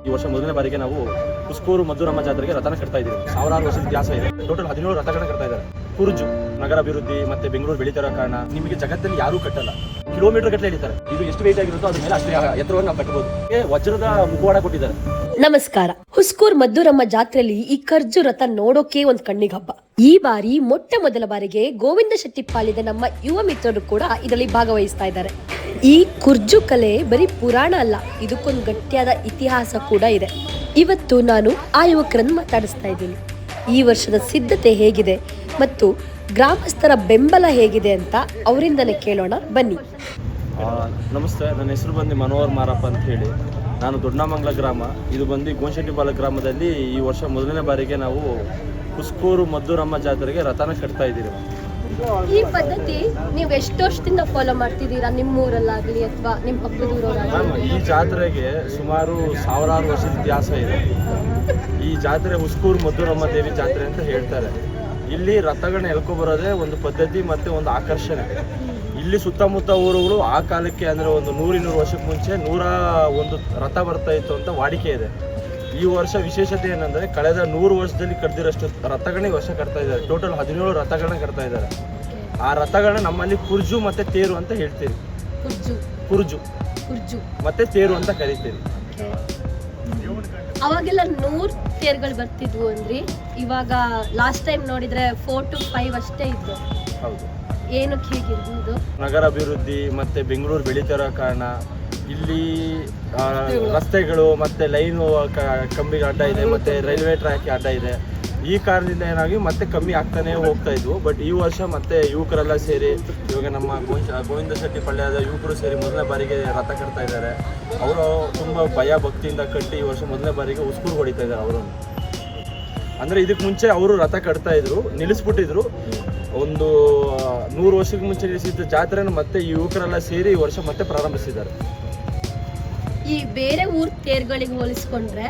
ಈ ವರ್ಷ ಮೊದಲನೇ ಬಾರಿಗೆ ನಾವು ಕುಸ್ಕೂರು ಮದ್ದೂರಮ್ಮ ಜಾತ್ರೆಗೆ ರಥನ ಕಟ್ತಾ ಇದ್ದೀವಿ. ಸಾವಿರಾರು ವರ್ಷದ ಇತಿಹಾಸ ಇದೆ. ಟೋಟಲ್ 17 ರಥಗಳನ್ನ ಕಟ್ತಾ ಇದ್ದಾರೆ. ಕುರ್ಜು ನಗರ ಅಭಿವೃದ್ಧಿ ಮತ್ತೆ ಬೆಂಗಳೂರು ಬೆಳೀತಿರೋ ಕಾರಣ ನಿಮಗೆ ಜಗತ್ತಲ್ಲಿ ಯಾರೂ ಕಟ್ಟಲ್ಲ. ಕಿಲೋಮೀಟರ್ ಗಟ್ಟಲೆ ಎಳಿತಾರೆ. ಇದು ಎಷ್ಟು ವೇಟ್ ಆಗಿರುತ್ತೋ ಅದ್ರ ಮೇಲೆ ಅಷ್ಟೇ ಎತ್ತರವನ್ನು ನಾವು ಕಟ್ಟಬಹುದು. ವಜ್ರದ ಮುಖವಾಡ ಕೊಟ್ಟಿದ್ದಾರೆ. ನಮಸ್ಕಾರ. ಹುಸ್ಕೂರ್ ಮದ್ದೂರಮ್ಮ ಜಾತ್ರೆಯಲ್ಲಿ ಈ ಕರ್ಜು ರಥ ನೋಡೋಕೆ ಒಂದ್ ಕಣ್ಣಿಗೆ ಹಬ್ಬ. ಈ ಬಾರಿ ಮೊಟ್ಟ ಮೊದಲ ಬಾರಿಗೆ ಗೋವಿಂದ ಶೆಟ್ಟಿ ಪಾಲಿದ ನಮ್ಮ ಯುವ ಮಿತ್ರರು ಕೂಡ ಇದರಲ್ಲಿ ಭಾಗವಹಿಸ್ತಾ ಇದ್ದಾರೆ. ಈ ಕುರ್ಜು ಕಲೆ ಬರೀ ಪುರಾಣ ಅಲ್ಲ, ಇದಕ್ಕೊಂದು ಗಟ್ಟಿಯಾದ ಇತಿಹಾಸ ಕೂಡ ಇದೆ. ಇವತ್ತು ನಾನು ಆ ಯುವಕರನ್ನು ಮಾತಾಡಿಸ್ತಾ ಇದ್ದೀನಿ. ಈ ವರ್ಷದ ಸಿದ್ಧತೆ ಹೇಗಿದೆ ಮತ್ತು ಗ್ರಾಮಸ್ಥರ ಬೆಂಬಲ ಹೇಗಿದೆ ಅಂತ ಅವರಿಂದನೇ ಕೇಳೋಣ ಬನ್ನಿ. ನಮಸ್ತೆ, ನನ್ನ ಹೆಸರು ಬಂದು ಮನೋಹರ್ ಮಾರಪ್ಪ ಅಂತ ಹೇಳಿ. ನಾನು ದೊಡ್ಡಮಂಗಲ ಗ್ರಾಮ, ಇದು ಬಂದು ಗೋವಿಂದಶೆಟ್ಟಿಪಾಲ ಗ್ರಾಮದಲ್ಲಿ ಈ ವರ್ಷ ಮೊದಲನೇ ಬಾರಿಗೆ ನಾವು ಕುಸ್ಕೂರು ಮದ್ದೂರಮ್ಮ ಜಾತ್ರೆಗೆ ರಥನ ಕಟ್ತಾ ಇದ್ದೀವಿ. ಈ ಪದ್ಧತಿ ನೀವು ಎಷ್ಟು ವರ್ಷದಿಂದ ಫಾಲೋ ಮಾಡ್ತಿದ್ದೀರಾ, ನಿಮ್ಮ ಊರಲ್ಲಾಗಲಿ ಅಥವಾ ನಿಮ್ಮ ಪಕ್ಕದ ಊರಲ್ಲಾಗಲಿ? ಈ ಜಾತ್ರೆಗೆ ಸುಮಾರು ಸಾವಿರಾರು ವರ್ಷದ ಇತಿಹಾಸ ಇದೆ. ಈ ಜಾತ್ರೆ ಹುಸ್ಕೂರು ಮದ್ದೂರಮ್ಮ ದೇವಿ ಜಾತ್ರೆ ಅಂತ ಹೇಳ್ತಾರೆ. ಇಲ್ಲಿ ರಥಗಳನ್ನ ಎಳ್ಕೊಬರೋದೇ ಒಂದು ಪದ್ಧತಿ ಮತ್ತು ಒಂದು ಆಕರ್ಷಣೆ. ಇಲ್ಲಿ ಸುತ್ತಮುತ್ತ ಊರುಗಳು ಆ ಕಾಲಕ್ಕೆ ಅಂದರೆ ಒಂದು 100-200 ವರ್ಷಕ್ಕೆ ಮುಂಚೆ 101 ರಥ ಬರ್ತಾ ಇತ್ತು ಅಂತ ವಾಡಿಕೆ ಇದೆ. ಈ ವರ್ಷ ವಿಶೇಷತೆ ಏನಂದರೆ ಕಳೆದ 100 ವರ್ಷದಲ್ಲಿ ಕಡ್ದಿರೋಷ್ಟು ರಥಗಳನ್ನ ಈ ವರ್ಷ ಕಟ್ತಾ ಇದ್ದಾರೆ. ಟೋಟಲ್ 17 ರಥಗಳನ್ನ ಕಟ್ತಾ ಇದ್ದಾರೆ. ಆ ರಥಗಳನ್ನ ನಮ್ಮಲ್ಲಿ ಕುರ್ಜು ಮತ್ತು ತೇರು ಅಂತ ಹೇಳ್ತೀವಿ. ಕುರ್ಜು ಮತ್ತೆ ತೇರು ಅಂತ ಕರಿತೀವಿ. ಅವಾಗೆಲ್ಲ 100 ತೇರುಗಳು ಬರ್ತಿದ್ವು ಅಂದ್ರಿ, ಇವಾಗ ಲಾಸ್ಟ್ ಟೈಮ್ ನೋಡಿದ್ರೆ 4 to 5 ಅಷ್ಟೇ ಇದ್ವು. ಹೌದು. ಏನಕ್ಕೆ ಹೀಗಿರ್ಬೋದು? ನಗರ ಅಭಿವೃದ್ಧಿ ಮತ್ತು ಬೆಂಗಳೂರು ಬೆಳೀತಿರೋ ಕಾರಣ ಇಲ್ಲಿ ರಸ್ತೆಗಳು ಮತ್ತು ಲೈನು ಕಂಬಿಗೆ ಅಡ್ಡ ಇದೆ, ಮತ್ತು ರೈಲ್ವೆ ಟ್ರ್ಯಾಕ್ಗೆ ಅಡ್ಡ ಇದೆ. ಈ ಕಾರಣದಿಂದ ಏನಾಗಿ ಮತ್ತೆ ಕಮ್ಮಿ ಆಗ್ತಾನೆ ಹೋಗ್ತಾ ಇದ್ವು. ಬಟ್ ಈ ವರ್ಷ ಮತ್ತೆ ಯುವಕರೆಲ್ಲ ಸೇರಿ, ಇವಾಗ ನಮ್ಮ ಗೋವಿಂದ ಶೆಟ್ಟಿ ಪಾಳ್ಯದ ಯುವಕರು ಸೇರಿ ಮೊದಲನೇ ಬಾರಿಗೆ ರಥ ಕಟ್ತಾ ಇದ್ದಾರೆ. ಅವರು ತುಂಬ ಭಯ ಭಕ್ತಿಯಿಂದ ಕಟ್ಟಿ ಈ ವರ್ಷ ಮೊದಲನೇ ಬಾರಿಗೆ ಹುಸ್ಕೂರು ಹೊಡಿತಾ ಇದ್ದಾರೆ. ಅವರು ಅಂದರೆ ಇದಕ್ಕೆ ಮುಂಚೆ ಅವರು ರಥ ಕಟ್ತಾ ಇದ್ರು, ನಿಲ್ಲಿಸ್ಬಿಟ್ಟಿದ್ರು. ಒಂದು 100 ವರ್ಷಕ್ಕೆ ಮುಂಚೆ ನಿಲ್ಲಿಸಿದ್ದ ಜಾತ್ರೆನ ಮತ್ತೆ ಈ ಯುವಕರೆಲ್ಲ ಸೇರಿ ಈ ವರ್ಷ ಮತ್ತೆ ಪ್ರಾರಂಭಿಸಿದ್ದಾರೆ. ಈ ಬೇರೆ ಊರ್ ತೇರುಗಳಿಗೆ ಹೋಲಿಸ್ಕೊಂಡ್ರೆ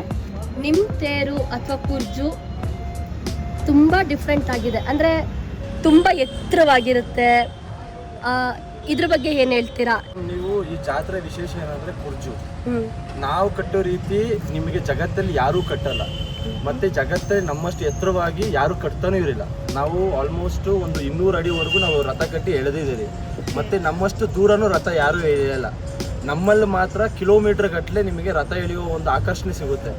ನಿಮ್ಮ ತೇರು ಅಥವಾ ಕುರ್ಜು ತುಂಬಾ ಡಿಫ್ರೆಂಟ್ ಆಗಿದೆ, ಅಂದ್ರೆ ತುಂಬಾ ಎತ್ತರವಾಗಿರುತ್ತೆ. ಇದ್ರ ಬಗ್ಗೆ ಏನ್ ಹೇಳ್ತೀರಾ ನೀವು? ಈ ಜಾತ್ರೆ ವಿಶೇಷ ಏನಂದ್ರೆ ಕುರ್ಜು ನಾವು ಕಟ್ಟೋ ರೀತಿ ನಿಮಗೆ ಜಗತ್ತಲ್ಲಿ ಯಾರೂ ಕಟ್ಟಲ್ಲ. ಮತ್ತೆ ಜಗತ್ತಲ್ಲಿ ನಮ್ಮಷ್ಟು ಎತ್ತರವಾಗಿ ಯಾರು ಕಟ್ತಾನೂ ಇರಲಿಲ್ಲ. ನಾವು ಆಲ್ಮೋಸ್ಟ್ ಒಂದು 200 ಅಡಿವರೆಗೂ ನಾವು ರಥ ಕಟ್ಟಿ ಎಳೆದಿದ್ದೀವಿ. ಮತ್ತೆ ನಮ್ಮಷ್ಟು ದೂರನೂ ರಥ ಯಾರೂ ಎಳೆಯಲ್ಲ. ನಮ್ಮಲ್ಲಿ ಮಾತ್ರ ಕಿಲೋಮೀಟರ್ ಗಟ್ಟಲೆ ನಿಮಗೆ ರಥ ಎಳೆಯೋ ಒಂದು ಆಕರ್ಷಣೆ ಸಿಗುತ್ತೆ,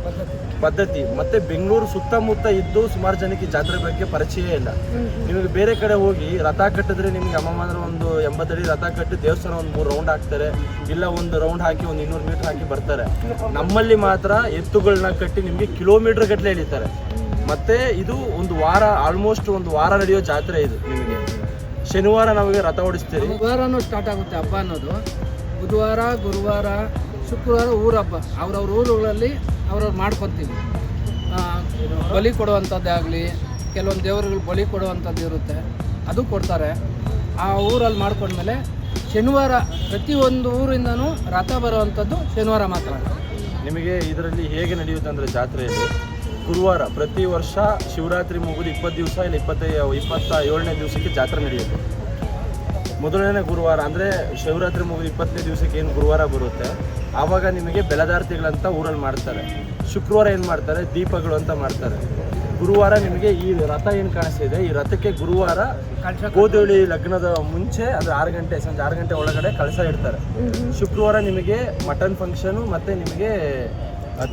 ಪದ್ಧತಿ. ಮತ್ತೆ ಬೆಂಗಳೂರು ಸುತ್ತಮುತ್ತ ಇದ್ದು ಸುಮಾರು ಜನಕ್ಕೆ ಜಾತ್ರೆ ಬಗ್ಗೆ ಪರಿಚಯ ಇಲ್ಲ. ನಿಮಗೆ ಬೇರೆ ಕಡೆ ಹೋಗಿ ರಥ ಕಟ್ಟಿದ್ರೆ ನಿಮಗೆ ಅಮ್ಮಮ್ಮ ಅಂದ್ರೆ ಒಂದು 80 ಅಡಿ ರಥ ಕಟ್ಟಿ ದೇವಸ್ಥಾನ ಒಂದು 3 ರೌಂಡ್ ಹಾಕ್ತಾರೆ, ಇಲ್ಲ ಒಂದು ರೌಂಡ್ ಹಾಕಿ ಒಂದು 200 ಮೀಟರ್ ಹಾಕಿ ಬರ್ತಾರೆ. ನಮ್ಮಲ್ಲಿ ಮಾತ್ರ ಎತ್ತುಗಳನ್ನ ಕಟ್ಟಿ ನಿಮಗೆ ಕಿಲೋಮೀಟರ್ ಗಟ್ಟಲೆ ಎಳಿತಾರೆ. ಮತ್ತೆ ಇದು ಒಂದು ವಾರ, ಆಲ್ಮೋಸ್ಟ್ ಒಂದು ವಾರ ನಡೆಯೋ ಜಾತ್ರೆ ಇದು. ನಿಮಗೆ ಶನಿವಾರ ನಮಗೆ ರಥ ಓಡಿಸ್ತೀರಿ. ವಾರನೂ ಸ್ಟಾರ್ಟ್ ಆಗುತ್ತೆ ಹಬ್ಬ ಅನ್ನೋದು. ಬುಧವಾರ, ಗುರುವಾರ, ಶುಕ್ರವಾರ ಊರ ಹಬ್ಬ. ಅವ್ರವ್ರ ಊರುಗಳಲ್ಲಿ ಅವ್ರವ್ರು ಮಾಡ್ಕೊತೀವಿ. ಬಲಿ ಕೊಡುವಂಥದ್ದೇ ಆಗಲಿ, ಕೆಲವೊಂದು ದೇವರುಗಳು ಬಲಿ ಕೊಡುವಂಥದ್ದು ಇರುತ್ತೆ, ಅದು ಕೊಡ್ತಾರೆ. ಆ ಊರಲ್ಲಿ ಮಾಡ್ಕೊಂಡ್ಮೇಲೆ ಶನಿವಾರ ಪ್ರತಿಯೊಂದು ಊರಿಂದನೂ ರಥ ಬರುವಂಥದ್ದು ಶನಿವಾರ ಮಾತ್ರ. ನಿಮಗೆ ಇದರಲ್ಲಿ ಹೇಗೆ ನಡೆಯುತ್ತೆ ಅಂದರೆ, ಜಾತ್ರೆಯಲ್ಲಿ ಗುರುವಾರ ಪ್ರತಿ ವರ್ಷ ಶಿವರಾತ್ರಿ ಮುಗಿದು 20 ದಿವಸ ಇಲ್ಲ 27ನೇ ದಿವಸಕ್ಕೆ ಜಾತ್ರೆ ನಡೆಯುತ್ತೆ. ಮೊದಲನೇ ಗುರುವಾರ ಅಂದರೆ ಶಿವರಾತ್ರಿ ಮುಗಿದು 20ನೇ ದಿವಸಕ್ಕೆ ಏನು ಗುರುವಾರ ಬರುತ್ತೆ, ಆವಾಗ ನಿಮಗೆ ಬೆಳದಾರ್ತಿಗಳಂತ ಊರಲ್ಲಿ ಮಾಡ್ತಾರೆ. ಶುಕ್ರವಾರ ಏನು ಮಾಡ್ತಾರೆ, ದೀಪಗಳು ಅಂತ ಮಾಡ್ತಾರೆ. ಗುರುವಾರ ನಿಮಗೆ ಈ ರಥ ಏನು ಕಾಣಿಸ್ತಿದೆ, ಈ ರಥಕ್ಕೆ ಗುರುವಾರ ಗೋಧೂಳಿ ಲಗ್ನದ ಮುಂಚೆ ಅಂದರೆ 6 ಗಂಟೆ, ಸಂಜೆ 6 ಗಂಟೆ ಒಳಗಡೆ ಕಳಸ ಇಡ್ತಾರೆ. ಶುಕ್ರವಾರ ನಿಮಗೆ ಮಟನ್ ಫಂಕ್ಷನು ಮತ್ತು ನಿಮಗೆ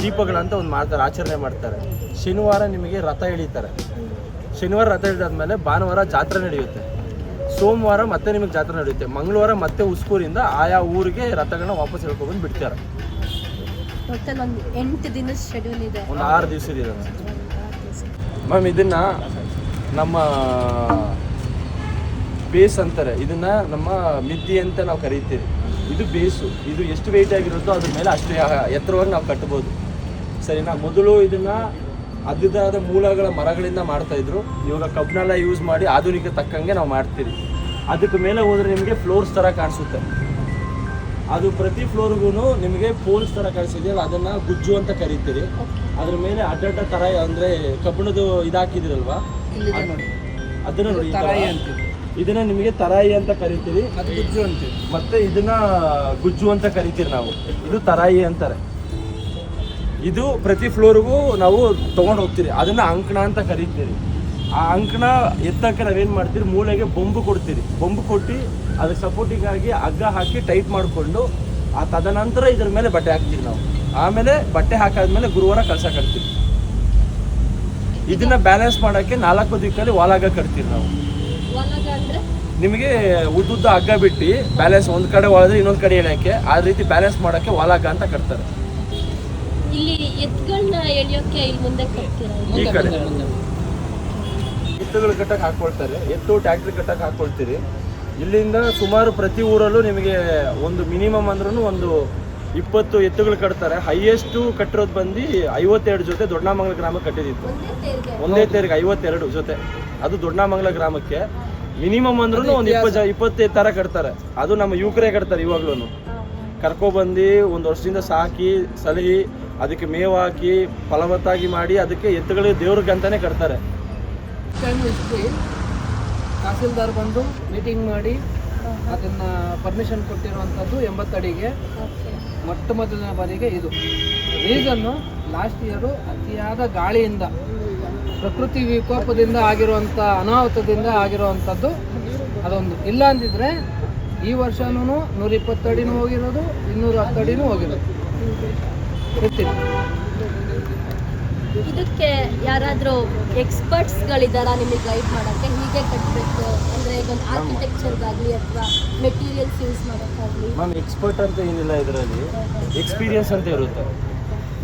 ದೀಪಗಳಂತ ಒಂದು ಮಾಡ್ತಾರೆ, ಆಚರಣೆ ಮಾಡ್ತಾರೆ. ಶನಿವಾರ ನಿಮಗೆ ರಥ ಎಳೀತಾರೆ. ಶನಿವಾರ ರಥ ಎಳೆದಾದ್ಮೇಲೆ ಭಾನುವಾರ ಜಾತ್ರೆ ನಡೆಯುತ್ತೆ. ಸೋಮವಾರ ಮತ್ತೆ ನಿಮಗೆ ಜಾತ್ರೆ ನಡೆಯುತ್ತೆ. ಮಂಗಳವಾರ ಮತ್ತೆ ಹುಸ್ಕೂರಿಂದ ಆಯಾ ಊರಿಗೆ ರಥಗಳನ್ನ ವಾಪಸ್ ಎಳ್ಕೊಂಡ್ಬಂದು ಬಿಡ್ತಾರೆ. ಟೋಟಲ್ ಒಂದು 8 ದಿನದ ಶೆಡ್ಯೂಲ್ ಇದೆ, ಒಂದು 6 ದಿವಸದಿದೆ ಮ್ಯಾಮ್. ಇದನ್ನ ನಮ್ಮ ಬೇಸ್ ಅಂತಾರೆ, ಇದನ್ನ ನಮ್ಮ ಮಿದ್ದಿ ಅಂತ ನಾವು ಕರೀತೀವಿ. ಇದು ಬೇಸು. ಇದು ಎಷ್ಟು ವೆಯ್ಟ್ ಆಗಿರುತ್ತೋ ಅದ್ರ ಮೇಲೆ ಅಷ್ಟು ಎತ್ತರವಾಗಿ ನಾವು ಕಟ್ಬೋದು, ಸರಿನಾ? ಮೊದಲು ಇದನ್ನ ಅದಾದ ಮೂಲಗಳ ಮರಗಳಿಂದ ಮಾಡ್ತಾ ಇದ್ರು. ಇವಾಗ ಕಬ್ಬನೆಲ್ಲ ಯೂಸ್ ಮಾಡಿ ಆಧುನಿಕ ತಕ್ಕಂಗೆ ನಾವು ಮಾಡ್ತೀವಿ. ಅದಕ್ಕೆ ಮೇಲೆ ಹೋದ್ರೆ ನಿಮಗೆ ಫ್ಲೋರ್ಸ್ ಥರ ಕಾಣಿಸುತ್ತೆ. ಅದು ಪ್ರತಿ ಫ್ಲೋರ್ಗೂ ನಿಮಗೆ ಪೋಲ್ಸ್ ಥರ ಕಾಣಿಸಿದೆಯಲ್ಲ, ಅದನ್ನು ಗುಜ್ಜು ಅಂತ ಕರಿತೀರಿ. ಅದ್ರ ಮೇಲೆ ಅಡ್ಡಡ್ಡ ಥರ ಅಂದರೆ ಕಬ್ಬಣದ ಇದಾಕಿದಿರಲ್ವಾ, ಅದನ್ನು ನೋಡಿ. ಇದನ್ನ ನಿಮಗೆ ತರಾಯಿ ಅಂತ ಕರಿತೀವಿ, ಗುಜ್ಜು ಅಂತೀವಿ. ಮತ್ತೆ ಇದನ್ನ ಗುಜ್ಜು ಅಂತ ಕರಿತೀವಿ ನಾವು. ಇದು ತರಾಯಿ ಅಂತಾರೆ. ಇದು ಪ್ರತಿ ಫ್ಲೋರ್ಗೂ ನಾವು ತೊಗೊಂಡು ಹೋಗ್ತೀರಿ, ಅದನ್ನು ಅಂಕಣ ಅಂತ ಕರೀತೀರಿ. ಆ ಅಂಕಣ ಎತ್ತಕ್ಕೆ ನಾವೇನು ಮಾಡ್ತೀರಿ, ಮೂಲೆಗೆ ಬೊಂಬು ಕೊಡ್ತೀರಿ. ಬೊಂಬು ಕೊಟ್ಟು ಅದಕ್ಕೆ ಸಪೋರ್ಟಿಗಾಗಿ ಹಗ್ಗ ಹಾಕಿ ಟೈಟ್ ಮಾಡಿಕೊಂಡು ತದನಂತರ ಇದ್ರ ಮೇಲೆ ಬಟ್ಟೆ ಹಾಕ್ತೀವಿ ನಾವು. ಆಮೇಲೆ ಬಟ್ಟೆ ಹಾಕಾದ್ಮೇಲೆ ಗುರುವಾರ ಕಳ್ಸಕ್ಕೆ ಹಾಕ್ತೀವಿ. ಇದನ್ನ ಬ್ಯಾಲೆನ್ಸ್ ಮಾಡೋಕ್ಕೆ 4 ದಿಕ್ಕಲ್ಲಿ ವಾಲಾಗ ಕಟ್ತೀವಿ ನಾವು. ನಿಮಗೆ ಉದ್ದುದ್ದ ಹಗ್ಗ ಬಿಟ್ಟು ಬ್ಯಾಲೆನ್ಸ್ ಒಂದು ಕಡೆ ಒಳದ್ರೆ ಇನ್ನೊಂದು ಕಡೆ ಎಳೆಯೋಕ್ಕೆ, ಆ ರೀತಿ ಬ್ಯಾಲೆನ್ಸ್ ಮಾಡೋಕ್ಕೆ ವಾಲಾಗ ಅಂತ ಕಟ್ತಾರೆ. ಇಲ್ಲಿ ಎತ್ತುಗಳನ್ನ ಎಳೆಯೋಕೆ ಇಲ್ಲಿ ಮುಂದೆ ಕಟ್ತೀರಾ? ಈ ಕಡೆ ಎತ್ತುಗಳು ಕಟ್ಟಕ್ಕೆ ಹಾಕೊಳ್ತಾರೆ, ಎತ್ತು ಟ್ಯಾಕ್ಟ್ರಿ ಕಟ್ಟಕ್ಕೆ ಹಾಕೊಳ್ತೀರಿ. ಇಲ್ಲಿಂದ ಸುಮಾರು ಪ್ರತಿ ಊರಲ್ಲೂ ನಿಮಗೆ ಒಂದು ಮಿನಿಮಮ್ ಅಂದ್ರೂ ಒಂದು 20 ಎತ್ತುಗಳು ಕಟ್ತಾರೆ. ಹೈಯೆಸ್ಟು ಕಟ್ಟಿರೋದು ಬಂದು 52 ಜೊತೆ ದೊಡ್ಡನಾಮಂಗಲ ಗ್ರಾಮಕ್ಕೆ ಕಟ್ಟಿದಿತ್ತು. ಒಂದೇ ತೇರಿಗೆ 52 ಜೊತೆ, ಅದು ದೊಡ್ಡನಾಮಂಗಲ ಗ್ರಾಮಕ್ಕೆ. ಮಿನಿಮಮ್ ಅಂದ್ರೂ ಒಂದು 20 ಥರ ಕಟ್ತಾರೆ. ಅದು ನಮ್ಮ ಯುವಕರೇ ಕಟ್ತಾರೆ. ಇವಾಗ್ಲೂ ಕರ್ಕೊಬಂದು 1 ವರ್ಷದಿಂದ ಸಾಕಿ ಸಲಹಿ ಅದಕ್ಕೆ ಮೇವು ಹಾಕಿ ಫಲವತ್ತಾಗಿ ಮಾಡಿ ಅದಕ್ಕೆ ಎತ್ತುಗಳಿಗೆ ದೇವ್ರಿಗೆ ಅಂತಾನೆ ಕಟ್ತಾರೆ. ತಹಸೀಲ್ದಾರ್ ಬಂದು ಮೀಟಿಂಗ್ ಮಾಡಿ ಅದನ್ನು ಪರ್ಮಿಷನ್ ಕೊಟ್ಟಿರುವಂಥದ್ದು 80 ಅಡಿಗೆ ಮೊಟ್ಟ ಮೊದಲನೇ ಬಾರಿಗೆ. ಇದು ರೀಸನ್ನು ಲಾಸ್ಟ್ ಇಯರು ಅತಿಯಾದ ಗಾಳಿಯಿಂದ, ಪ್ರಕೃತಿ ವಿಕೋಪದಿಂದ ಆಗಿರುವಂಥ ಅನಾಹುತದಿಂದ ಆಗಿರುವಂಥದ್ದು ಅದೊಂದು. ಇಲ್ಲ ಅಂದಿದ್ರೆ ಈ ವರ್ಷನೂ 120 ಅಡಿನೂ ಹೋಗಿರೋದು, 210 ಅಡಿನೂ ಹೋಗಿರೋದು ಗೊತ್ತಿಲ್ಲ. ಇದಕ್ಕೆ ಯಾರಾದರೂ ಎಕ್ಸ್ಪರ್ಟ್ಸ್ಗಳಿದ್ದಾರಾ ನಿಮಗೆ ಗೈಡ್ ಮಾಡೋಕ್ಕೆ? ಹೀಗೆ ಕಟ್ಟಬೇಕು ಅಂದರೆ ಈಗ ಒಂದು ಆರ್ಕಿಟೆಕ್ಚರ್ಗಾಗಲಿ ಅಥವಾ ಮೆಟೀರಿಯಲ್ಸ್ ಯೂಸ್ ಮಾಡೋಕ್ಕಾಗಲಿ? ಮ್ಯಾಮ್ ಎಕ್ಸ್ಪರ್ಟ್ ಅಂತ ಏನಿಲ್ಲ, ಇದರಲ್ಲಿ ಎಕ್ಸ್ಪೀರಿಯನ್ಸ್ ಅಂತ ಇರುತ್ತೆ.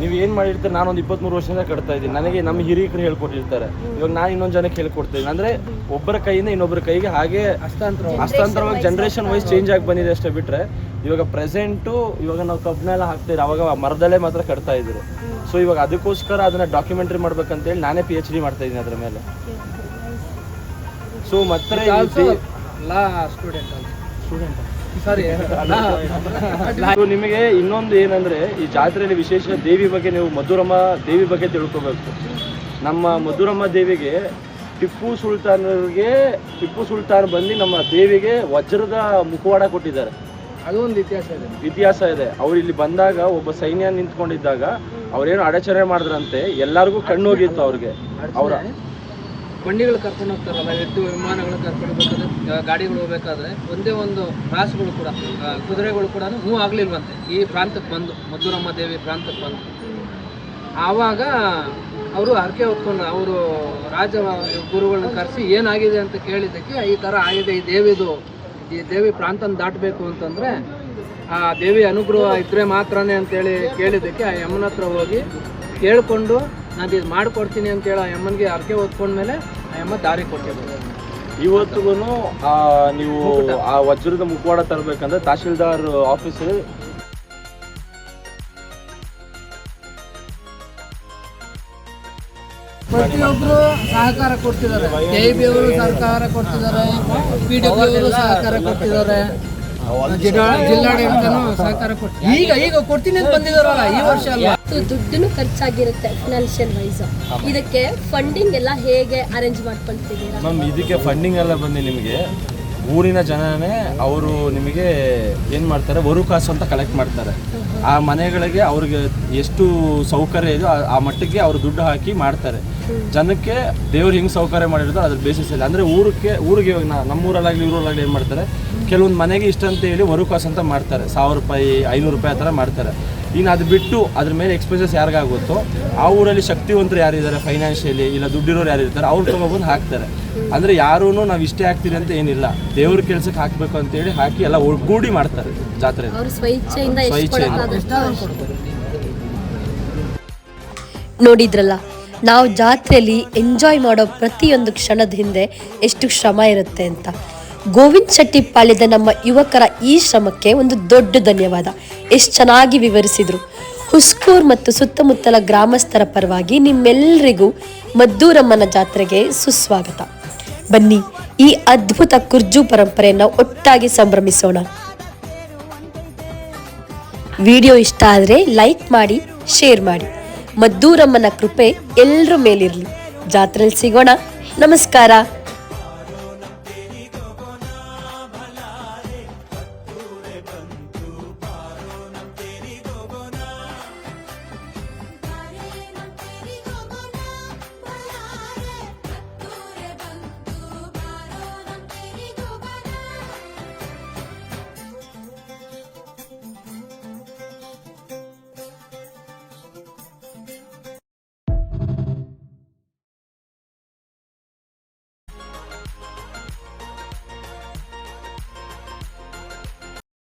ನೀವು ಏನು ಮಾಡಿರ್ತೀರಿ, ನಾನೊಂದು 23 ವರ್ಷದಿಂದ ಕಟ್ತಾ ಇದ್ದೀನಿ, ನನಗೆ ನಮ್ಮ ಹಿರಿಯರು ಹೇಳ್ಕೊಟ್ಟಿರ್ತಾರೆ. ಇವಾಗ ನಾನು ಇನ್ನೊಂದು ಜನಕ್ಕೆ ಹೇಳ್ಕೊಡ್ತೀನಿ. ಅಂದರೆ ಒಬ್ಬರ ಕೈಯಿಂದ ಇನ್ನೊಬ್ಬರ ಕೈಗೆ ಹಾಗೆ ಹಸ್ತಾಂತರವಾಗಿ ಜನ್ರೇಷನ್ ವೈಸ್ ಚೇಂಜ್ ಆಗಿ ಬಂದಿದೆ ಅಷ್ಟೇ. ಬಿಟ್ಟರೆ ಇವಾಗ ಪ್ರೆಸೆಂಟು ಇವಾಗ ನಾವು ಕಬ್ಬನೆಲ್ಲ ಹಾಕ್ತೀವಿ, ಅವಾಗ ಮರದಲ್ಲೇ ಮಾತ್ರ ಕಟ್ತಾ ಇದ್ರು. ಸೊ ಇವಾಗ ಅದಕ್ಕೋಸ್ಕರ ಅದನ್ನ ಡಾಕ್ಯುಮೆಂಟ್ರಿ ಮಾಡ್ಬೇಕಂತೇಳಿ ನಾನೇ PhD ಮಾಡ್ತಾ ಇದ್ದೀನಿ ಅದ್ರ ಮೇಲೆ. ಸೊ ಮತ್ತೆ ನಿಮಗೆ ಇನ್ನೊಂದು ಏನಂದ್ರೆ, ಈ ಜಾತ್ರೆಯಲ್ಲಿ ವಿಶೇಷ ದೇವಿ ಬಗ್ಗೆ ನೀವು ಮಧುರಮ್ಮ ದೇವಿ ಬಗ್ಗೆ ತಿಳ್ಕೊಬೇಕು. ನಮ್ಮ ಮಧುರಮ್ಮ ದೇವಿಗೆ ಟಿಪ್ಪು ಸುಲ್ತಾನ್ ಬಂದು ನಮ್ಮ ದೇವಿಗೆ ವಜ್ರದ ಮುಖವಾಡ ಕೊಟ್ಟಿದ್ದಾರೆ. ಅದು ಒಂದು ಇತಿಹಾಸ ಇದೆ. ಅವ್ರು ಇಲ್ಲಿ ಬಂದಾಗ ಒಬ್ಬ ಸೈನ್ಯ ನಿಂತ್ಕೊಂಡಿದ್ದಾಗ ಅವ್ರೇನು ಅಡಚಣೆ ಮಾಡಿದ್ರಂತೆ, ಎಲ್ಲರಿಗೂ ಕಣ್ಣು ಹೋಗಿತ್ತು ಅವ್ರಿಗೆ. ಅವರ ಬಂಡಿಗಳು ಕರ್ಕೊಂಡು ಹೋಗ್ತಾರಲ್ಲ, ಎತ್ತು ವಿಮಾನಗಳು ಕರ್ಕೊಂಡು ಹೋಗ್ಬೇಕಾದ್ರೆ, ಗಾಡಿಗಳು ಹೋಗ್ಬೇಕಾದ್ರೆ ಒಂದೇ ಒಂದು ರಾಸುಗಳು ಕೂಡ, ಕುದುರೆಗಳು ಕೂಡ ಮೂವ್ ಆಗ್ಲಿಲ್ವಂತೆ ಈ ಪ್ರಾಂತಕ್ಕೆ ಬಂದು, ಮಧುರಮ್ಮ ದೇವಿ ಪ್ರಾಂತಕ್ಕೆ ಬಂದು. ಆವಾಗ ಅವರು ಹರಕೆ ಹೊತ್ಕೊಂಡು ಅವರು ರಾಜ ಗುರುಗಳನ್ನ ಕರೆಸಿ ಏನಾಗಿದೆ ಅಂತ ಕೇಳಿದ್ದಕ್ಕೆ, ಈ ಥರ ಆಗಿದೆ, ಈ ದೇವಿ ಪ್ರಾಂತನ ದಾಟಬೇಕು ಅಂತಂದರೆ ಆ ದೇವಿ ಅನುಗ್ರಹ ಇದ್ದರೆ ಮಾತ್ರನೇ ಅಂತೇಳಿ ಕೇಳಿದ್ದಕ್ಕೆ ಆ ಯಮ್ಮನ ಹತ್ರ ಹೋಗಿ ಕೇಳಿಕೊಂಡು ನಾನು ಇದು ಮಾಡಿಕೊಡ್ತೀನಿ ಅಂತೇಳಿ ಆ ಯಮ್ಮನಿಗೆ ಹರಕೆ ಹೊತ್ಕೊಂಡ್ಮೇಲೆ ಆ ಯಮ್ಮ ದಾರಿ ಕೊಟ್ಟಿದ್ದಾರೆ. ಇವತ್ತಿಗೂ ನೀವು ಆ ವಜ್ರದ ಮುಖವಾಡ ತರಬೇಕಂದ್ರೆ ತಹಶೀಲ್ದಾರ್ ಆಫೀಸಲ್ಲಿ ಪ್ರತಿಯೊಬ್ಬರು ಸಹಕಾರ ಕೊಡ್ತಿದ್ದಾರೆ. KIB ಅವರು ಸಹಕಾರ ಕೊಡ್ತಿದ್ದಾರೆ, PW ಅವರು ಸಹಕಾರ ಕೊಡ್ತಿದ್ದಾರೆ, ಜಿಲ್ಲಾಡಳಿತನೂ ಸಹಕಾರ ಕೊಡ್ತಿದ್ದಾರೆ. ಈಗ ಕೊಡ್ತೀನಿ ಅಂತ ಬಂದಿದ್ದಾರಲ್ಲ, ಈ ವರ್ಷ ಅಲ್ಲ. ದುಡ್ಡು ಖರ್ಚಾಗಿರುತ್ತೆ ಫಿನಾನ್ಷಿಯಲ್ ವೈಸ್. ಇದಕ್ಕೆ ಫಂಡಿಂಗ್ ಎಲ್ಲ ಹೇಗೆ ಅರೇಂಜ್ ಮಾಡ್ಕೊಳ್ತಿದ್ದೀರಾ ಮ್ಯಾಮ್? ಇದಕ್ಕೆ ಫಂಡಿಂಗ್ ಎಲ್ಲ ಬಂದು ನಿಮಗೆ ಊರಿನ ಜನನೇ ಅವರು ನಿಮಗೆ ಏನು ಮಾಡ್ತಾರೆ, ವರುಕಾಸು ಅಂತ ಕಲೆಕ್ಟ್ ಮಾಡ್ತಾರೆ. ಆ ಮನೆಗಳಿಗೆ ಅವ್ರಿಗೆ ಎಷ್ಟು ಸೌಕರ್ಯ ಇದೆಯೋ ಆ ಮಟ್ಟಿಗೆ ಅವರು ದುಡ್ಡು ಹಾಕಿ ಮಾಡ್ತಾರೆ. ಜನಕ್ಕೆ ದೇವ್ರು ಹಿಂಗೆ ಸೌಕರ್ಯ ಮಾಡಿರ್ತಾರೆ ಅದ್ರ ಬೇಸಿಸಲ್ಲಿ. ಅಂದರೆ ಊರಿಗೆ ಇವಾಗ ನಮ್ಮೂರಲ್ಲಾಗಲಿ ಊರಲ್ಲಾಗಲಿ ಏನು ಮಾಡ್ತಾರೆ, ಕೆಲವೊಂದು ಮನೆಗೆ ಇಷ್ಟ ಅಂತ ಹೇಳಿ ವರುಕಾಸು ಅಂತ ಮಾಡ್ತಾರೆ. 1000 ರೂಪಾಯಿ 500 ರೂಪಾಯಿ ಆ ಥರ ಮಾಡ್ತಾರೆ. ಇನ್ನು ಅದು ಬಿಟ್ಟು ಅದ್ರ ಮೇಲೆ ಎಕ್ಸ್ಪೆನ್ಸಸ್ ಯಾರಿಗಾಗುತ್ತೋ ಆ ಊರಲ್ಲಿ ಶಕ್ತಿವಂತರು ಯಾರಿದ್ದಾರೆ, ಫೈನಾನ್ಷಿಯಲಿ ಇಲ್ಲ ದುಡ್ಡಿರೋರು ಯಾರು ಇರ್ತಾರೆ, ಅವ್ರು ತೊಗೊಬಂದು ಹಾಕ್ತಾರೆ. ಅಂದರೆ ಯಾರೂ ನಾವು ಇಷ್ಟೇ ಹಾಕ್ತೀರಿ ಅಂತ ಏನಿಲ್ಲ, ದೇವ್ರ ಕೆಲ್ಸಕ್ಕೆ ಹಾಕಬೇಕು ಅಂತೇಳಿ ಹಾಕಿ ಎಲ್ಲ ಒಗ್ಗೂಡಿ ಮಾಡ್ತಾರೆ ಜಾತ್ರೆ. ನೋಡಿದ್ರಲ್ಲ, ನಾವು ಜಾತ್ರೆಯಲ್ಲಿ ಎಂಜಾಯ್ ಮಾಡೋ ಪ್ರತಿಯೊಂದು ಕ್ಷಣದ ಹಿಂದೆ ಎಷ್ಟು ಶ್ರಮ ಇರುತ್ತೆ ಅಂತ. ಗೋವಿಂದ ಶೆಟ್ಟಿ ಪಾಳ್ಯದ ನಮ್ಮ ಯುವಕರ ಈ ಶ್ರಮಕ್ಕೆ ಒಂದು ದೊಡ್ಡ ಧನ್ಯವಾದ. ಎಷ್ಟು ಚೆನ್ನಾಗಿ ವಿವರಿಸಿದ್ರು. ಹುಸ್ಕೂರ್ ಮತ್ತು ಸುತ್ತಮುತ್ತಲ ಗ್ರಾಮಸ್ಥರ ಪರವಾಗಿ ನಿಮ್ಮೆಲ್ಲರಿಗೂ ಮದ್ದೂರಮ್ಮನ ಜಾತ್ರೆಗೆ ಸುಸ್ವಾಗತ. ಬನ್ನಿ, ಈ ಅದ್ಭುತ ಕುರ್ಜು ಪರಂಪರೆಯನ್ನು ಒಟ್ಟಾಗಿ ಸಂಭ್ರಮಿಸೋಣ. ವಿಡಿಯೋ ಇಷ್ಟ ಆದರೆ ಲೈಕ್ ಮಾಡಿ, ಶೇರ್ ಮಾಡಿ. ಮದ್ದೂರಮ್ಮನ ಕೃಪೆ ಎಲ್ಲರ ಮೇಲಿರಲಿ. ಜಾತ್ರೆಯಲ್ಲಿ ಸಿಗೋಣ. ನಮಸ್ಕಾರ.